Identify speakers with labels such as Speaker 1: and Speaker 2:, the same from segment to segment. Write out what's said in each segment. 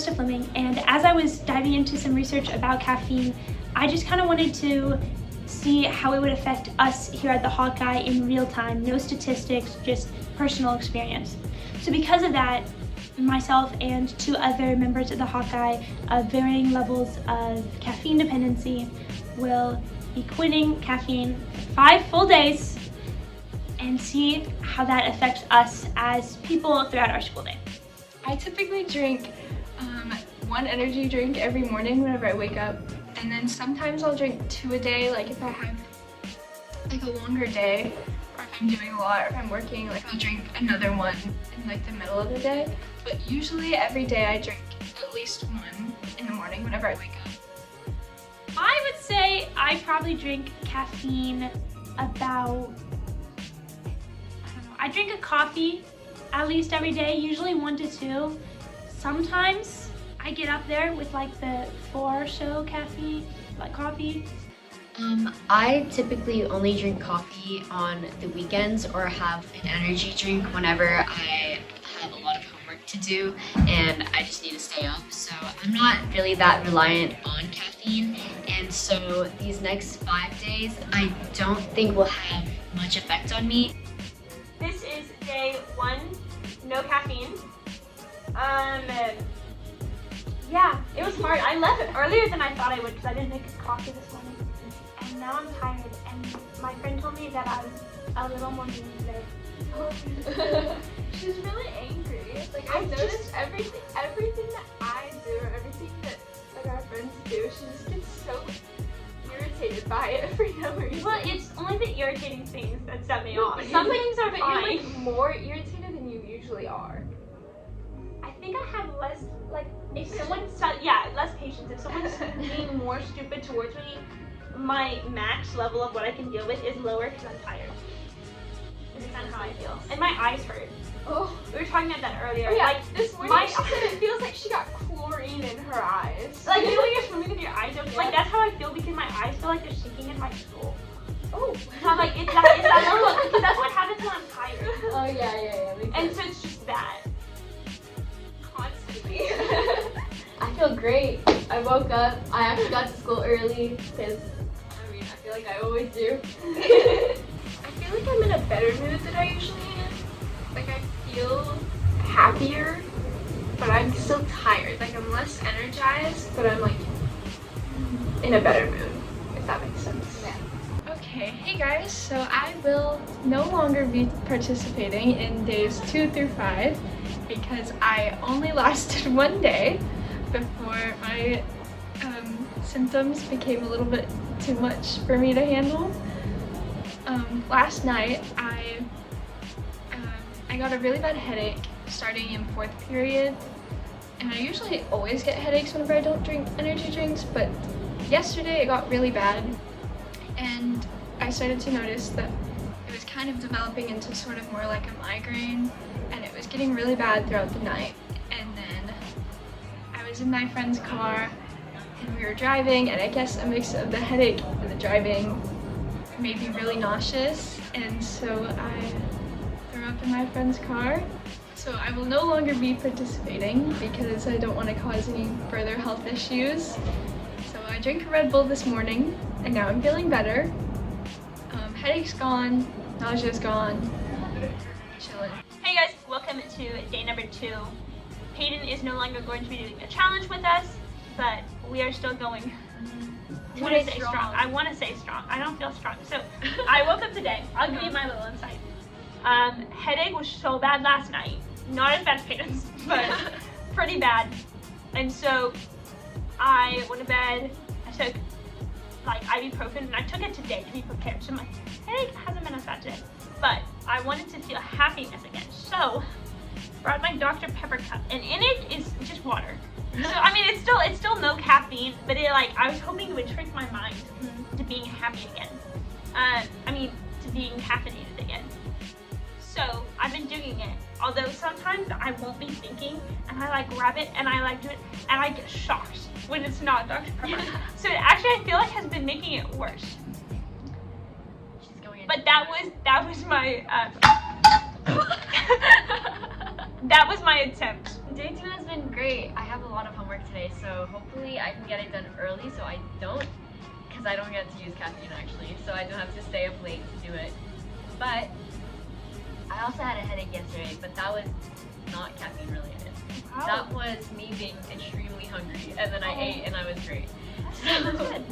Speaker 1: coast of Fleming, and as I was diving into some research about caffeine, I just kind of wanted to see how it would affect us here at the Hawkeye in real time. No statistics, just personal experience. So because of that, myself and 2 other members of the Hawkeye of varying levels of caffeine dependency will be quitting caffeine for 5 full days and see how that affects us as people throughout our school day.
Speaker 2: I typically drink 1 energy drink every morning whenever I wake up, and then sometimes I'll drink 2 a day, like if I have like a longer day, or if I'm doing a lot, or if I'm working, like I'll drink another one in like the middle of the day. But usually every day I drink at least 1 in the morning whenever I wake up.
Speaker 1: I would say I probably drink caffeine about, I drink a coffee at least every day, usually 1 to 2. Sometimes I get up there with like the 4 or so caffeine, like coffee.
Speaker 3: I typically only drink coffee on the weekends or have an energy drink whenever I have a lot of homework to do and I just need to stay up. So I'm not really that reliant on caffeine, and so these next 5 days I don't think will have much effect on me.
Speaker 1: This is day 1, no caffeine. Yeah, it was hard. I left earlier than I thought I would because I didn't make coffee this morning. And now I'm tired, and my friend told me that I'm a little more mean today.
Speaker 4: She's really angry. Like I've noticed everything that I do or everything that like our friends do, she just gets so irritated by it for no reason.
Speaker 1: Well, it's only the irritating things that set me off.
Speaker 4: Some
Speaker 1: Some
Speaker 4: things
Speaker 1: things are
Speaker 4: but
Speaker 1: fine.
Speaker 4: you're like more irritated than you usually are.
Speaker 1: I think I have less, like, if someone's, less patience. If someone's being more stupid towards me, my max level of what I can deal with is lower because I'm tired. That's kind of how I feel. And my eyes hurt.
Speaker 4: Oh,
Speaker 1: We were talking about that earlier.
Speaker 4: yeah.
Speaker 1: Like,
Speaker 4: This morning
Speaker 1: my-
Speaker 4: she said it feels like she got chlorine in her eyes.
Speaker 1: like, you know when you're swimming with your eyes open?
Speaker 4: Yeah.
Speaker 1: Like, that's how I feel because my eyes feel like they're sinking in my skull.
Speaker 4: Oh.
Speaker 1: So I'm like, it's that level, because that's what happens when I'm tired.
Speaker 4: Oh yeah.
Speaker 1: And so it's just that. Constantly.
Speaker 4: I feel great. I woke up. I actually got to school early because, I feel like I always do. I feel like I'm in a better mood than I usually am. Like I feel happier, but I'm still tired. Like I'm less energized, but I'm like in a better mood, if that makes sense. Yeah.
Speaker 2: Okay, hey guys, so I will no longer be participating in days 2 through 5 because I only lasted 1 day before my symptoms became a little bit too much for me to handle. Last night I got a really bad headache starting in 4th period, and I usually always get headaches whenever I don't drink energy drinks, but yesterday it got really bad and I started to notice that it was kind of developing into sort of more like a migraine, and it was getting really bad throughout the night. And then I was in my friend's car and we were driving, and I guess a mix of the headache and the driving made me really nauseous, and so I threw up in my friend's car. So I will no longer be participating because I don't want to cause any further health issues. So I drank a Red Bull this morning and now I'm feeling better. Headache's gone, nausea's gone, chilling.
Speaker 1: Hey guys, welcome to day number 2. Peyton is no longer going to be doing a challenge with us, but we are still going. I want to say strong. I want to say strong. I don't feel strong. So I woke up today. I'll give you my little insight. Headache was so bad last night. Not as bad as Peyton's, but pretty bad. And so I went to bed. I took like ibuprofen, and I took it today to be prepared. So my headache hasn't been as bad today, but I wanted to feel happiness again. So brought my Dr. Pepper cup, and in it is just water. So I mean, it's still no caffeine, but it I was hoping it would trick my mind to being happy again. To being caffeinated again. So I've been doing it. Although sometimes I won't be thinking, and I grab it and I do it, and I get shocked when it's not Dr. Pepper. So it actually, I feel like, has been making it worse.
Speaker 3: She's going in.
Speaker 1: But that was my that was my attempt.
Speaker 3: Day 2 has been great. I have a lot of homework today, so hopefully I can get it done early so I don't, because I don't get to use caffeine actually, so I don't have to stay up late to do it. But I also had a headache yesterday, but that was not caffeine related.
Speaker 1: Wow.
Speaker 3: That was me being extremely hungry, and then I ate and I was great.
Speaker 1: That's good.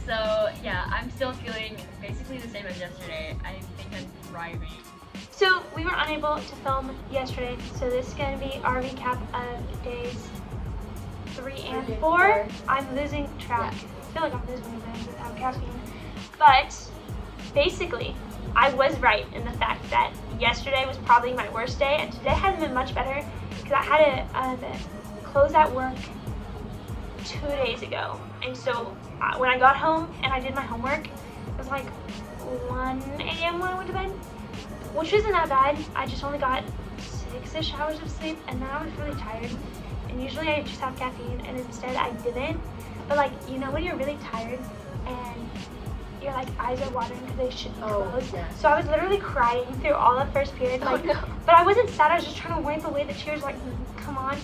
Speaker 3: So yeah, I'm still feeling basically the same as yesterday. I think I'm thriving.
Speaker 1: So we were unable to film yesterday, so this is going to be our recap of days 3 and 4. I'm losing track. I feel like I'm losing my mind without caffeine. But basically, I was right in the fact that yesterday was probably my worst day, and today hasn't been much better because I had to close at work 2 days ago. And so when I got home and I did my homework, it was like 1 a.m. when I went to bed, which isn't that bad. I just only got 6-ish hours of sleep, and then I was really tired. And usually I just have caffeine, and instead I didn't. But like, you know when you're really tired and your like eyes are watering because they should be closed?
Speaker 3: Yeah.
Speaker 1: So I was literally crying through all the first period. Like,
Speaker 3: no.
Speaker 1: But I wasn't sad, I was just trying to wipe away the tears, like, come on.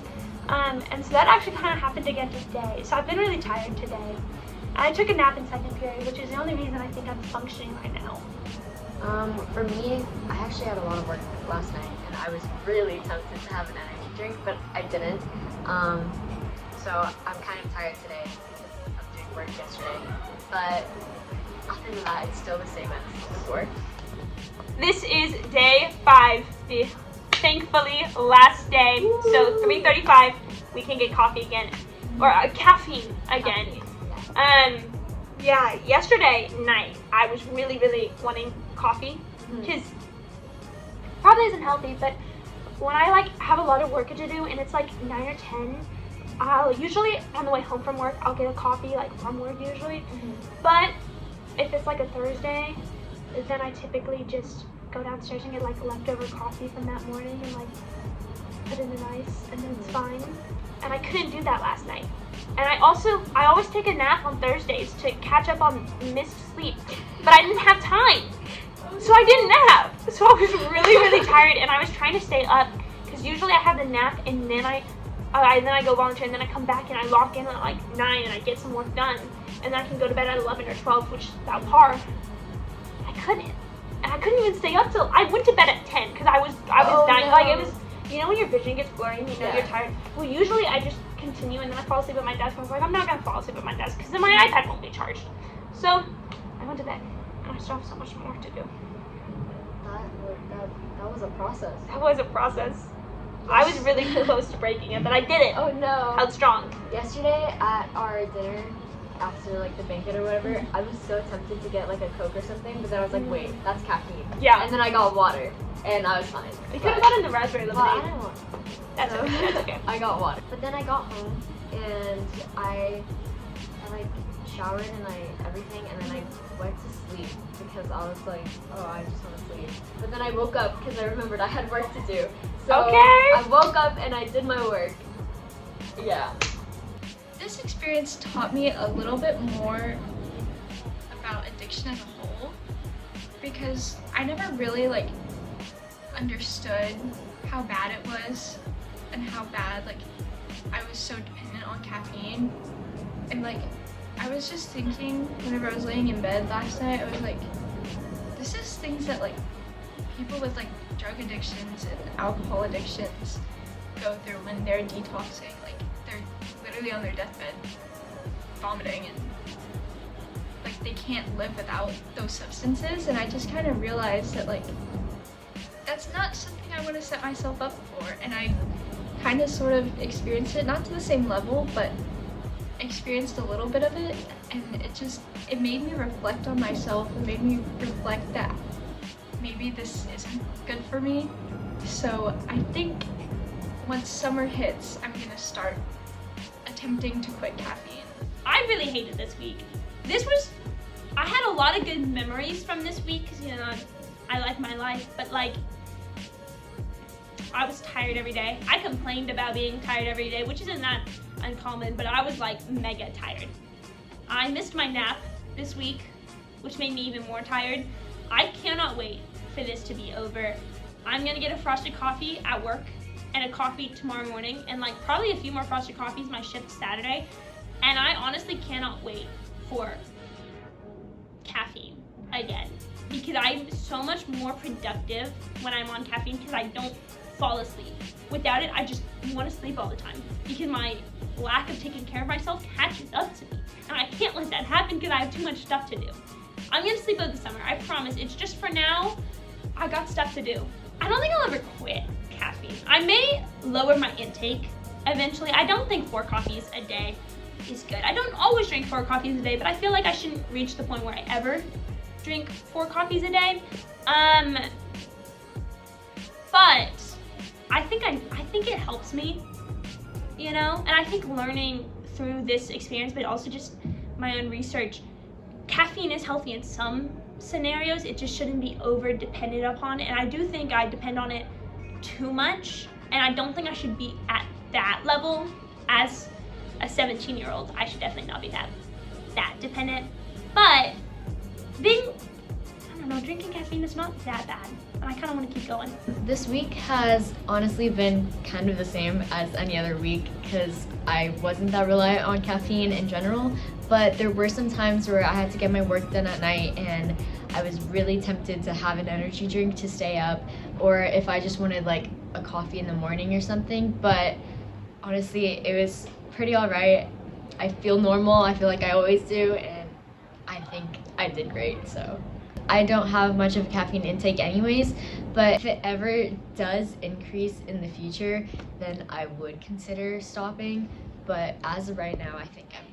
Speaker 1: And so that actually kind of happened again today. So I've been really tired today. I took a nap in second period, which is the only reason I think I'm functioning right now.
Speaker 3: For me, I actually had a lot of work last night, and I was really tempted to have an energy drink, but I didn't. So I'm kind of tired today because of doing work yesterday. But other than that, it's still the same as before.
Speaker 1: This is day 5, the thankfully last day. So 3:35, we can get coffee again, or caffeine again. Yeah, yesterday night I was really wanting coffee, because probably isn't healthy, but when I like have a lot of work to do and it's like 9 or 10, I'll usually on the way home from work I'll get a coffee like from work usually. But if it's like a Thursday, then I typically just go downstairs and get like leftover coffee from that morning and like put it in the ice, and then it's fine. And I couldn't do that last night. And I always take a nap on Thursdays to catch up on missed sleep, but I didn't have time, so I didn't nap. So I was really tired, and I was trying to stay up because usually I have the nap and then I go volunteer, and then I come back and I lock in at like 9 and I get some work done, and then I can go to bed at 11 or 12, which without par, I couldn't. And I couldn't even stay up till I went to bed at 10 because I was dying.
Speaker 3: No.
Speaker 1: Like it was, you know when your vision gets blurry and you know
Speaker 3: Yeah.
Speaker 1: you're tired. Well, usually I just continue and then I fall asleep at my desk. I was like, I'm not gonna fall asleep at my desk because then my iPad won't be charged. So I went to bed, and I still have so much more to do.
Speaker 3: That was a process.
Speaker 1: That was a process. I was really close to breaking it, but I did it.
Speaker 3: Oh no.
Speaker 1: Held strong.
Speaker 3: Yesterday at our dinner, after like the banquet or whatever, I was so tempted to get like a Coke or something, but then I was like, wait, that's caffeine.
Speaker 1: Yeah.
Speaker 3: And then I got water, and I was fine.
Speaker 1: You could have gotten the raspberry
Speaker 3: Well, I
Speaker 1: lemonade.
Speaker 3: didn't want.
Speaker 1: That's
Speaker 3: So,
Speaker 1: okay. That's okay.
Speaker 3: I got water. But then I got home and I like showered and everything, and then I went to sleep because I was like, oh, I just want to sleep. But then I woke up because I remembered I had work to do. So
Speaker 1: Okay.
Speaker 3: I woke up and I did my work. Yeah.
Speaker 2: This experience taught me a little bit more about addiction as a whole, because I never really like understood how bad it was and how bad like I was so dependent on caffeine. And like I was just thinking whenever I was laying in bed last night, I was like, this is things that like people with like drug addictions and alcohol addictions go through when they're detoxing. Like they're literally on their deathbed vomiting, and like they can't live without those substances. And I just kind of realized that like that's not something I want to set myself up for. And I kind of sort of experienced it, not to the same level, but experienced a little bit of it, and it made me reflect on myself. It made me reflect that maybe this isn't good for me. So I think once summer hits, I'm gonna start attempting to quit caffeine.
Speaker 1: I really hated this week. I had a lot of good memories from this week because, you know, I like my life, but like, I was tired every day. I complained about being tired every day, which isn't that uncommon, but I was like mega tired. I missed my nap this week, which made me even more tired. I cannot wait for this to be over. I'm gonna get a frosted coffee at work, and a coffee tomorrow morning, and like probably a few more frosted coffees my shift Saturday. And I honestly cannot wait for caffeine again, because I'm so much more productive when I'm on caffeine because I don't fall asleep. Without it, I just want to sleep all the time because my lack of taking care of myself catches up to me. And I can't let that happen because I have too much stuff to do. I'm gonna sleep out the summer, I promise. It's just for now, I got stuff to do. I don't think I'll ever quit caffeine. I may lower my intake eventually. I don't think 4 coffees a day is good. I don't always drink 4 coffees a day, but I feel like I shouldn't reach the point where I ever drink 4 coffees a day. But I think it helps me, you know? And I think learning through this experience, but also just my own research, caffeine is healthy in some scenarios. It just shouldn't be over dependent upon it. And I do think I depend on it too much, and I don't think I should be at that level as a 17-year-old. I should definitely not be that dependent. But I don't know, drinking caffeine is not that bad, and I kind of want to keep going.
Speaker 3: This week has honestly been kind of the same as any other week because I wasn't that reliant on caffeine in general, but there were some times where I had to get my work done at night and I was really tempted to have an energy drink to stay up, or if I just wanted like a coffee in the morning or something. But honestly, it was pretty alright. I feel normal, I feel like I always do, and I think I did great. So I don't have much of a caffeine intake anyways, but if it ever does increase in the future, then I would consider stopping. But as of right now, I think I'm